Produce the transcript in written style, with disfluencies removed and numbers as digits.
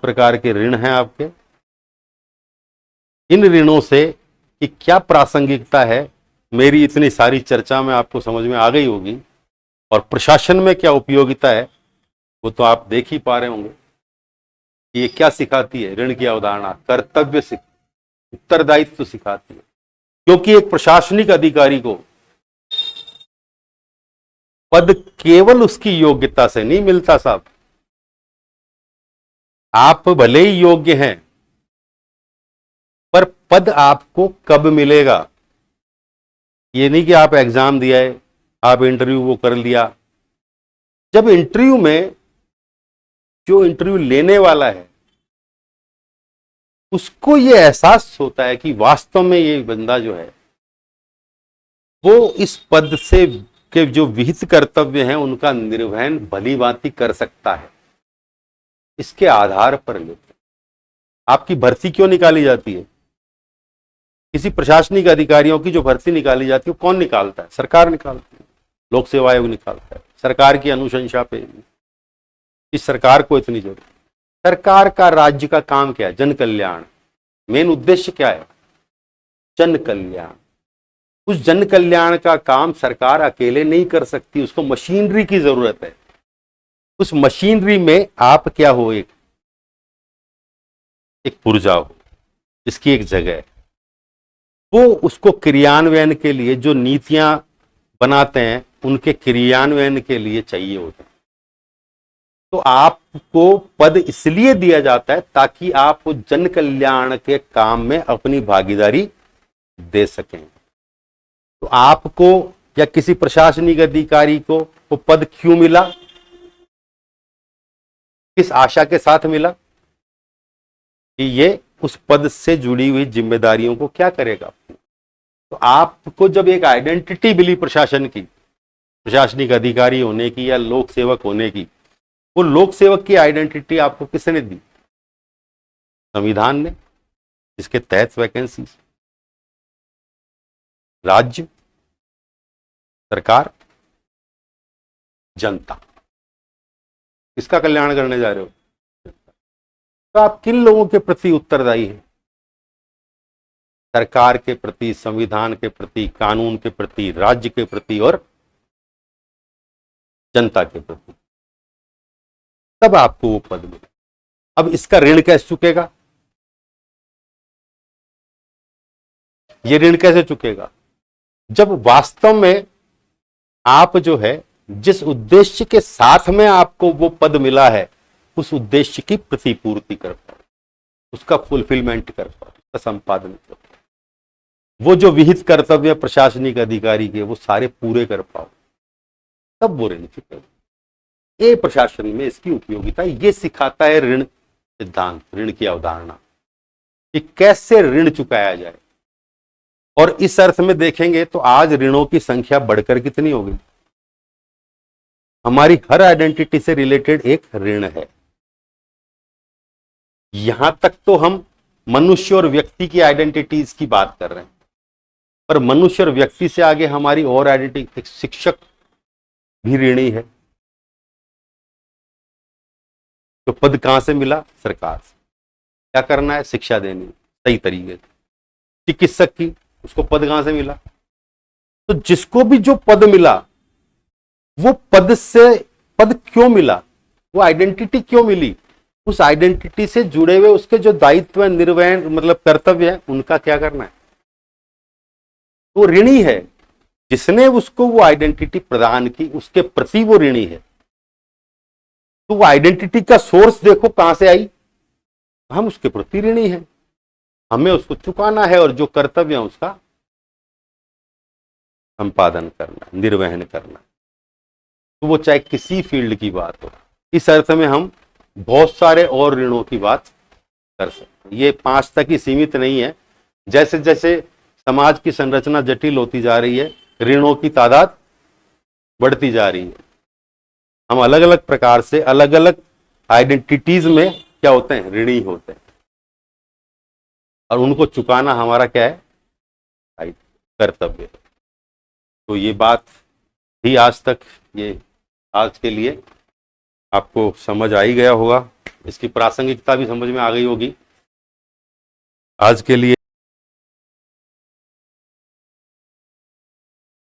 प्रकार के ऋण हैं आपके। इन ऋणों से कि क्या प्रासंगिकता है, मेरी इतनी सारी चर्चा में आपको समझ में आ गई होगी, और प्रशासन में क्या उपयोगिता है वो तो आप देख ही पा रहे होंगे कि ये क्या सिखाती है। ऋण की अवधारणा कर्तव्य उत्तरदायित्व सिखाती है, क्योंकि एक प्रशासनिक अधिकारी को पद केवल उसकी योग्यता से नहीं मिलता साहब। आप भले ही योग्य हैं, पर पद आपको कब मिलेगा, ये नहीं कि आप एग्जाम दिया है, आप इंटरव्यू वो कर लिया। जब इंटरव्यू में जो इंटरव्यू लेने वाला है उसको ये एहसास होता है कि वास्तव में ये बंदा जो है वो इस पद से के जो विहित कर्तव्य हैं उनका निर्वहन भली भांति कर सकता है, इसके आधार पर लेते। आपकी भर्ती क्यों निकाली जाती है? किसी प्रशासनिक अधिकारियों की जो भर्ती निकाली जाती है कौन निकालता है? सरकार निकालती है, लोक सेवा आयोग निकालता है, सरकार की अनुशंसा पे। इस सरकार को इतनी जरूरत, सरकार का राज्य का काम क्या है? जन कल्याण। मेन उद्देश्य क्या है? जन कल्याण। उस जन कल्याण का काम सरकार अकेले नहीं कर सकती, उसको मशीनरी की जरूरत है। उस मशीनरी में आप क्या हो? एक पुर्जा हो, इसकी एक जगह है। वो उसको क्रियान्वयन के लिए जो नीतियां बनाते हैं उनके क्रियान्वयन के लिए चाहिए होते हैं। तो आपको पद इसलिए दिया जाता है ताकि आप जन कल्याण के काम में अपनी भागीदारी दे सकें। तो आपको या किसी प्रशासनिक अधिकारी को वो पद क्यों मिला, किस आशा के साथ मिला कि ये उस पद से जुड़ी हुई जिम्मेदारियों को क्या करेगा। तो आपको जब एक आइडेंटिटी मिली प्रशासन की, प्रशासनिक अधिकारी होने की या लोक सेवक होने की, वो लोक सेवक की आइडेंटिटी आपको किसने दी? संविधान ने, जिसके तहत वैकेंसी राज्य, सरकार, जनता। किसका कल्याण करने जा रहे हो? तो आप किन लोगों के प्रति उत्तरदायी हैं? सरकार के प्रति, संविधान के प्रति, कानून के प्रति, राज्य के प्रति और जनता के प्रति। तब आपको वो पद मिले। अब इसका ऋण कैसे चुकेगा? ये ऋण कैसे चुकेगा? जब वास्तव में आप जो है जिस उद्देश्य के साथ में आपको वो पद मिला है उस उद्देश्य की प्रतिपूर्ति कर पाओ, उसका फुलफिलमेंट कर पाओ, उसका संपादन कर पाओ, वो जो विहित कर्तव्य प्रशासनिक अधिकारी के वो सारे पूरे कर पाओ, तब वो ऋण चुकेगा। ये प्रशासन में इसकी उपयोगिता ये सिखाता है ऋण सिद्धांत, ऋण की अवधारणा कि कैसे ऋण चुकाया जाए। और इस अर्थ में देखेंगे तो आज ऋणों की संख्या बढ़कर कितनी हो गई। हमारी हर आइडेंटिटी से रिलेटेड एक ऋण है। यहां तक तो हम मनुष्य और व्यक्ति की आइडेंटिटीज की बात कर रहे हैं, पर मनुष्य और व्यक्ति से आगे हमारी और आइडेंटिटी, एक शिक्षक भी ऋणी है। तो पद कहां से मिला? सरकार से। क्या करना है? शिक्षा देनी सही तरीके से। चिकित्सक की, उसको पद कहां से मिला? तो जिसको भी जो पद मिला वो पद क्यों मिला, वो आइडेंटिटी क्यों मिली, उस आइडेंटिटी से जुड़े हुए उसके जो दायित्व निर्वहन मतलब कर्तव्य है उनका क्या करना है। वो ऋणी है, जिसने उसको वो आइडेंटिटी प्रदान की उसके प्रति वो ऋणी है। तो वो आइडेंटिटी का सोर्स देखो कहां से आई, हम उसके प्रति ऋणी हैं, हमें उसको चुकाना है और जो कर्तव्य है उसका संपादन करना, निर्वहन करना। तो वो चाहे किसी फील्ड की बात हो। इस अर्थ में हम बहुत सारे और ऋणों की बात कर सकते हैं। ये 5 तक ही सीमित नहीं है। जैसे जैसे समाज की संरचना जटिल होती जा रही है, ऋणों की तादाद बढ़ती जा रही है। हम अलग अलग प्रकार से अलग अलग आइडेंटिटीज में क्या होते हैं? ऋणी होते हैं, और उनको चुकाना हमारा क्या है? कर्तव्य। तो ये बात ही आज तक, ये आज के लिए आपको समझ आ ही गया होगा। इसकी प्रासंगिकता भी समझ में आ गई होगी। आज के लिए